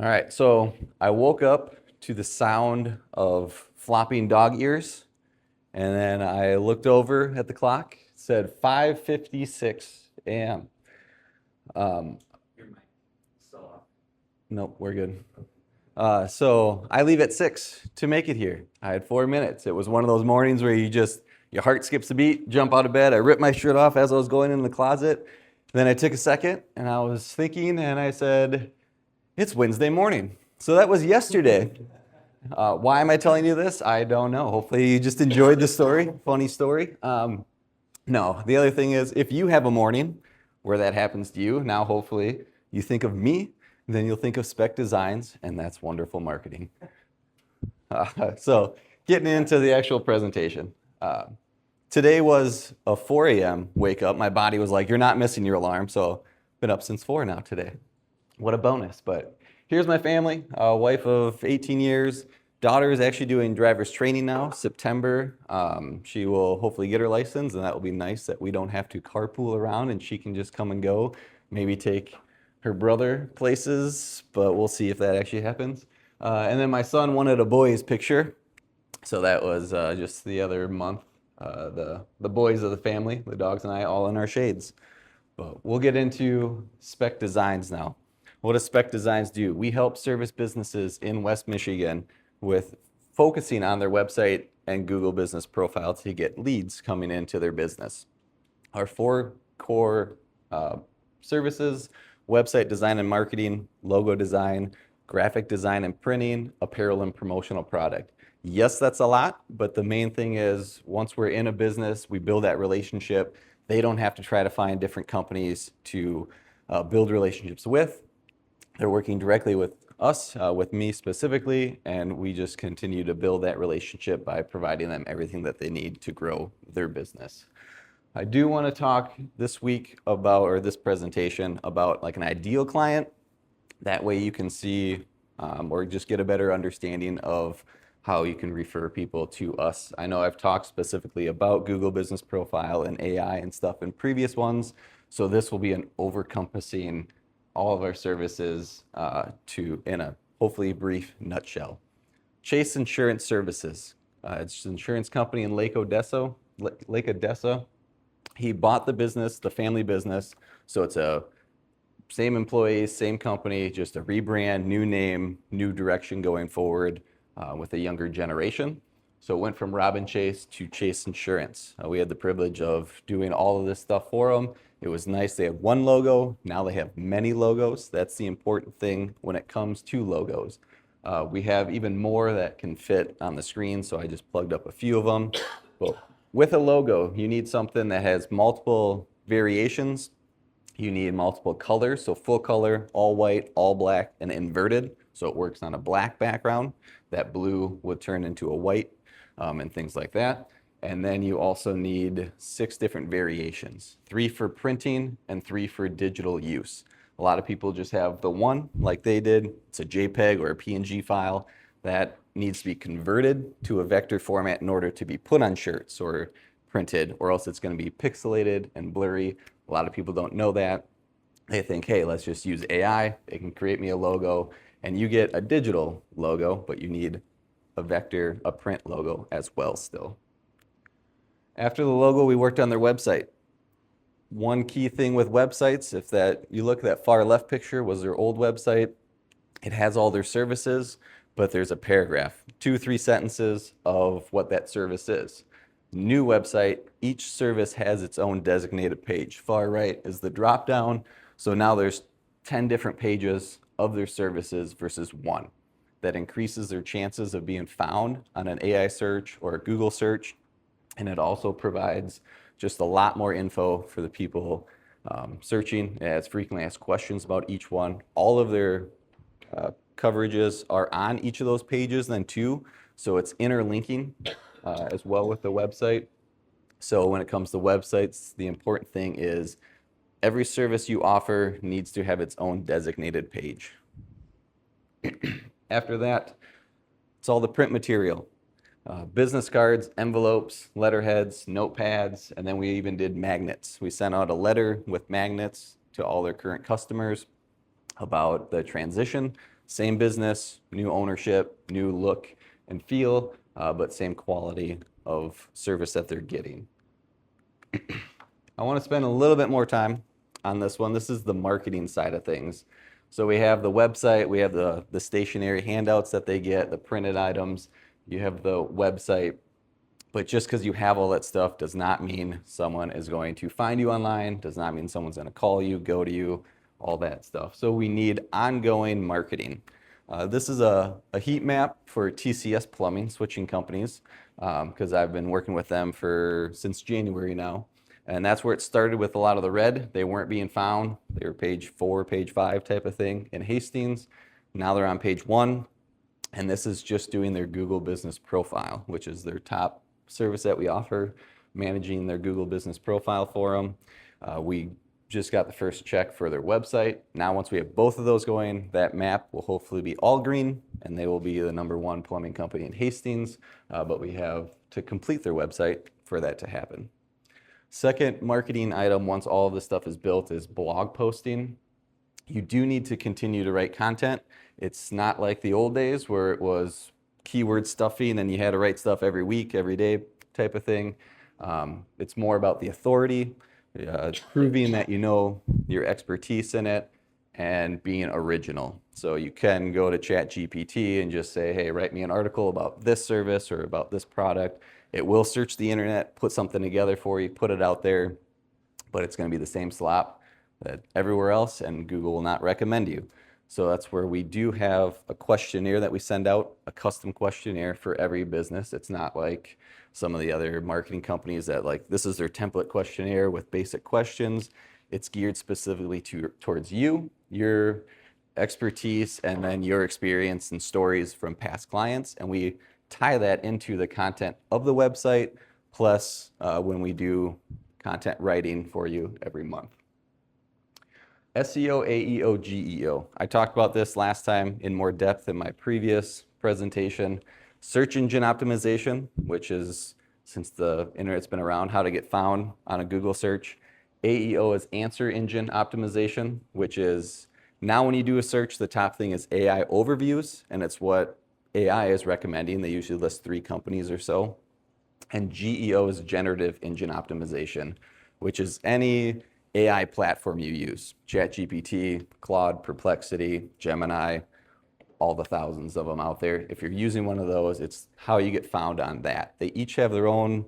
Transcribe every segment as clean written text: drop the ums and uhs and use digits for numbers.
All right, so I woke up to the sound of flopping dog ears, and then I looked over at the clock. It said 5:56 a.m. Your mic still off. Nope, we're good. So I leave at 6 to make it here. I had 4 minutes. It was one of those mornings where your heart skips a beat, jump out of bed. I ripped my shirt off as I was going in the closet. Then I took a second and I was thinking and I said, it's Wednesday morning. So that was yesterday. Why am I telling you this? I don't know. Hopefully you just enjoyed the story. Funny story. No, the other thing is if you have a morning where that happens to you, now hopefully you think of me, then you'll think of Speck Designs, and that's wonderful marketing. So getting into the actual presentation. Today was a 4 a.m. wake up. My body was like, you're not missing your alarm. So been up since 4 now today. What a bonus. But here's my family, a wife of 18 years. Daughter is actually doing driver's training now, September. She will hopefully get her license, and that will be nice that we don't have to carpool around and she can just come and go, maybe take her brother places, but we'll see if that actually happens. And then my son wanted a boys picture, so that was just the other month. The boys of the family, the dogs and I, all in our shades. But we'll get into Speck Designs now. What does Speck Designs do? We help service businesses in West Michigan with focusing on their website and Google business profile to get leads coming into their business. Our 4 core services: website design and marketing, logo design, graphic design and printing, apparel and promotional product. Yes, that's a lot, but the main thing is once we're in a business, we build that relationship. They don't have to try to find different companies to build relationships with. They're working directly with us, with me specifically, and we just continue to build that relationship by providing them everything that they need to grow their business. I do want to talk this week about, or this presentation, about like an ideal client. That way you can see or just get a better understanding of how you can refer people to us. I know I've talked specifically about Google Business Profile and AI and stuff in previous ones, so this will be an overcompassing all of our services in a hopefully brief nutshell. Chase Insurance Services. It's an insurance company in Lake Odessa. He bought the business, the family business, so it's a same employees, same company, just a rebrand, new name, new direction going forward with a younger generation. So it went from Robin Chase to Chase Insurance. We had the privilege of doing all of this stuff for them. It was nice. They had one logo. Now they have many logos. That's the important thing when it comes to logos. We have even more that can fit on the screen, so I just plugged up a few of them. But with a logo, you need something that has multiple variations. You need multiple colors, so full color, all white, all black, and inverted. So it works on a black background. That blue would turn into a white and things like that. And then you also need 6 different variations, 3 for printing and 3 for digital use. A lot of people just have the one like they did. It's a JPEG or a PNG file that needs to be converted to a vector format in order to be put on shirts or printed, or else it's going to be pixelated and blurry. A lot of people don't know that. They think, hey, let's just use AI. It can create me a logo, and you get a digital logo, but you need a vector, a print logo as well still. After the logo, we worked on their website. One key thing with websites, if that you look at that far left picture, was their old website. It has all their services, but there's a paragraph, 2-3 sentences of what that service is. New website, each service has its own designated page. Far right is the drop down, so now there's 10 different pages of their services versus 1. That increases their chances of being found on an AI search or a Google search, and it also provides just a lot more info for the people searching. It has frequently asked questions about each one. All of their coverages are on each of those pages then too, so it's interlinking as well with the website. So when it comes to websites, the important thing is every service you offer needs to have its own designated page. After that, it's all the print material. Business cards, envelopes, letterheads, notepads, and then we even did magnets. We sent out a letter with magnets to all their current customers about the transition. Same business, new ownership, new look and feel, but same quality of service that they're getting. I want to spend a little bit more time on this one. This is the marketing side of things. So we have the website, we have the stationary handouts that they get, the printed items, you have the website. But just because you have all that stuff does not mean someone is going to find you online, does not mean someone's going to call you, go to you, all that stuff. So we need ongoing marketing. This is a heat map for TCS plumbing, switching companies, because I've been working with them since January now. And that's where it started with a lot of the red. They weren't being found. They were page 4, page 5 type of thing in Hastings. Now they're on page 1. And this is just doing their Google Business Profile, which is their top service that we offer, managing their Google Business Profile for them. We just got the first check for their website. Now once we have both of those going, that map will hopefully be all green, and they will be the #1 plumbing company in Hastings, but we have to complete their website for that to happen. Second marketing item, once all of this stuff is built, is blog posting. You do need to continue to write content. It's not like the old days where it was keyword stuffing and then you had to write stuff every week, every day type of thing. It's more about the authority, proving that you know your expertise in it, and being original. So you can go to ChatGPT and just say, hey, write me an article about this service or about this product. It will search the internet, put something together for you, put it out there, but it's going to be the same slop that everywhere else, and Google will not recommend you. So that's where we do have a questionnaire that we send out, a custom questionnaire for every business. It's not like some of the other marketing companies that like, this is their template questionnaire with basic questions. It's geared specifically towards you, your expertise, and then your experience and stories from past clients. And we tie that into the content of the website, plus when we do content writing for you every month. SEO, AEO, GEO. I talked about this last time in more depth in my previous presentation. Search engine optimization, which is, since the internet's been around, how to get found on a Google search. AEO is answer engine optimization, which is now when you do a search, the top thing is AI overviews, and it's what AI is recommending. They usually list 3 companies or so. And GEO is generative engine optimization, which is any AI platform you use. ChatGPT, Claude, Perplexity, Gemini, all the thousands of them out there. If you're using one of those, it's how you get found on that. They each have their own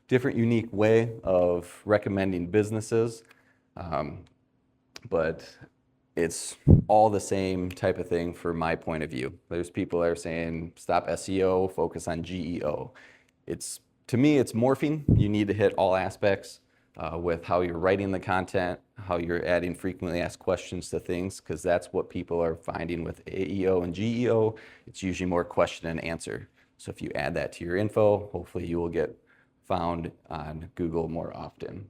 different unique way of recommending businesses, but it's all the same type of thing from my point of view. There's people that are saying stop SEO, focus on GEO. To me, it's morphing. You need to hit all aspects with how you're writing the content, how you're adding frequently asked questions to things, because that's what people are finding with AEO and GEO. It's usually more question and answer. So if you add that to your info, hopefully you will get found on Google more often.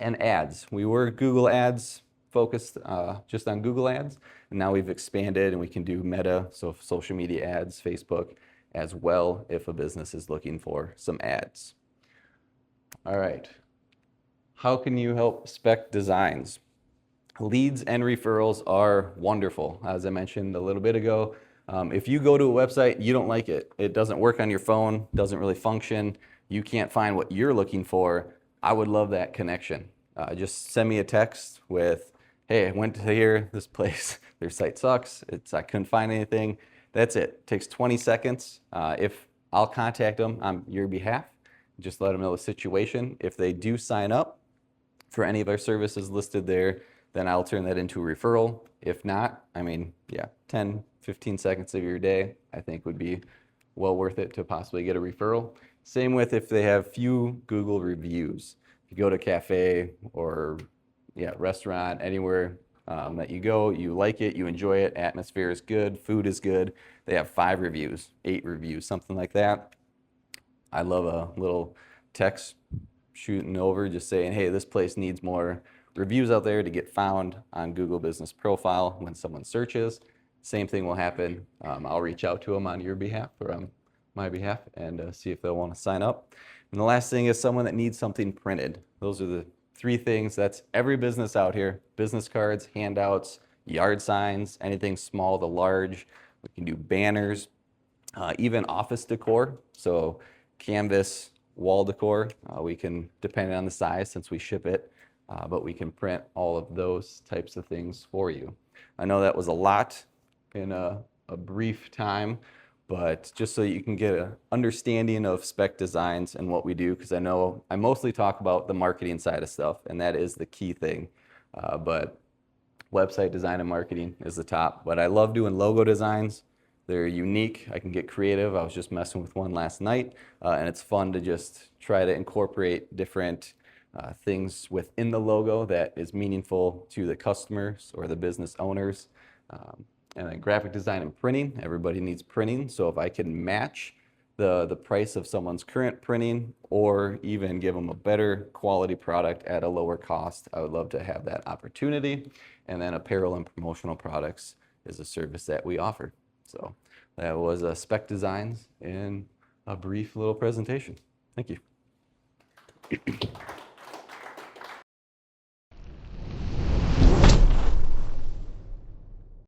And ads. We were Google ads focused just on Google ads, and now we've expanded and we can do meta, so social media ads, Facebook as well, if a business is looking for some ads. All right. How can you help Speck Designs? Leads and referrals are wonderful. As I mentioned a little bit ago, if you go to a website, you don't like it, it doesn't work on your phone, doesn't really function, you can't find what you're looking for, I would love that connection. Just send me a text with, hey, I went to here, this place, their site sucks, I couldn't find anything. That's it. It takes 20 seconds. If I'll contact them on your behalf, just let them know the situation. If they do sign up for any of our services listed there, then I'll turn that into a referral. If not, I mean, yeah, 10, 15 seconds of your day, I think would be well worth it to possibly get a referral. Same with if they have few Google reviews. If you go to a cafe or restaurant, anywhere that you go, you like it, you enjoy it, atmosphere is good, food is good, they have 5 reviews, 8 reviews, something like that. I love a little text shooting over just saying, hey, this place needs more reviews out there to get found on Google Business Profile when someone searches. Same thing will happen. I'll reach out to them on your behalf or on my behalf and see if they'll want to sign up. And the last thing is someone that needs something printed. Those are the 3 things. That's every business out here: business cards, handouts, yard signs, anything small to large. We can do banners, even office decor. So canvas, wall decor, we can, depending on the size since we ship it, but we can print all of those types of things for you. I know that was a lot in a brief time, but just so you can get an understanding of Speck Designs and what we do, because I know I mostly talk about the marketing side of stuff, and that is the key thing. But website design and marketing is the top. But I love doing logo designs. They're unique. I can get creative. I was just messing with one last night, and it's fun to just try to incorporate different things within the logo that is meaningful to the customers or the business owners. And then graphic design and printing. Everybody needs printing, so if I can match the price of someone's current printing or even give them a better quality product at a lower cost, I would love to have that opportunity. And then apparel and promotional products is a service that we offer. So that was Speck Designs in a brief little presentation. Thank you.